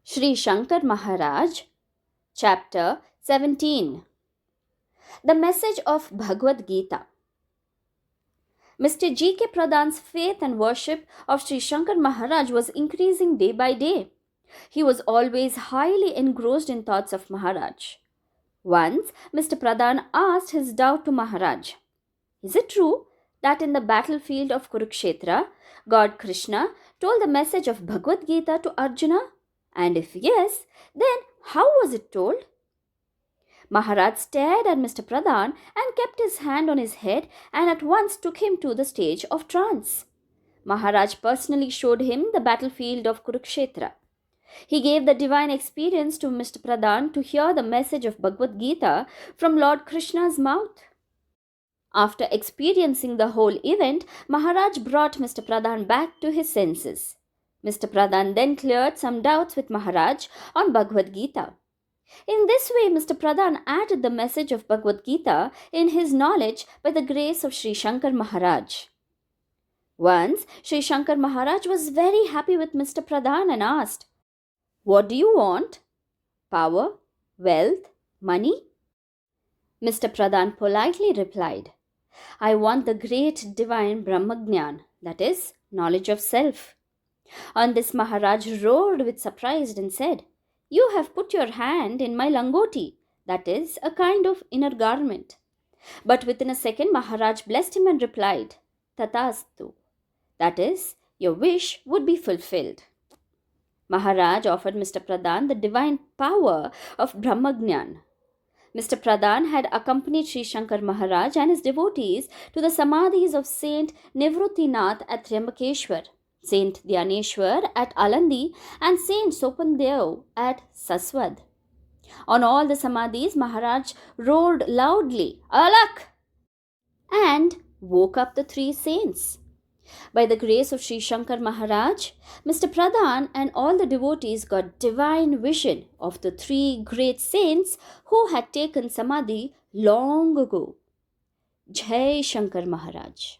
Sri Shankar Maharaj, Chapter 17. The Message of Bhagwat Geetha. Mr. G.K. Pradhan's faith and worship of Sri Shankar Maharaj was increasing day by day. He was always highly engrossed in thoughts of Maharaj. Once, Mr. Pradhan asked his doubt to Maharaj. Is it true that in the battlefield of Kurukshetra, God Krishna told the message of Bhagwat Gita to Arjuna? And if yes, then how was it told? Maharaj stared at Mr. Pradhan and kept his hand on his head and at once took him to the stage of trance. Maharaj personally showed him the battlefield of Kurukshetra. He gave the divine experience to Mr. Pradhan to hear the message of Bhagavad Gita from Lord Krishna's mouth. After experiencing the whole event, Maharaj brought Mr. Pradhan back to his senses. Mr. Pradhan then cleared some doubts with Maharaj on Bhagavad Gita. In this way, Mr. Pradhan added the message of Bhagavad Gita in his knowledge by the grace of Sri Shankar Maharaj. Once, Sri Shankar Maharaj was very happy with Mr. Pradhan and asked, "What do you want? Power, wealth, money?" Mr. Pradhan politely replied, "I want the great divine Brahmagnan, that is, knowledge of self." On this, Maharaj roared with surprise and said, "You have put your hand in my langoti, that is, a kind of inner garment." But within a second, Maharaj blessed him and replied, "Tatastu," that is, your wish would be fulfilled. Maharaj offered Mr. Pradhan the divine power of Brahmagnan. Mr. Pradhan had accompanied Sri Shankar Maharaj and his devotees to the samadhis of Saint Nivruttinath at Triambakeshwar, Saint Dhyaneshwar at Alandi, and Saint Sopandev at Saswad. On all the samadhis, Maharaj roared loudly, "Alak!" and woke up the three saints. By the grace of Sri Shankar Maharaj, Mr. Pradhan and all the devotees got divine vision of the three great saints who had taken samadhi long ago. Jai Shankar Maharaj.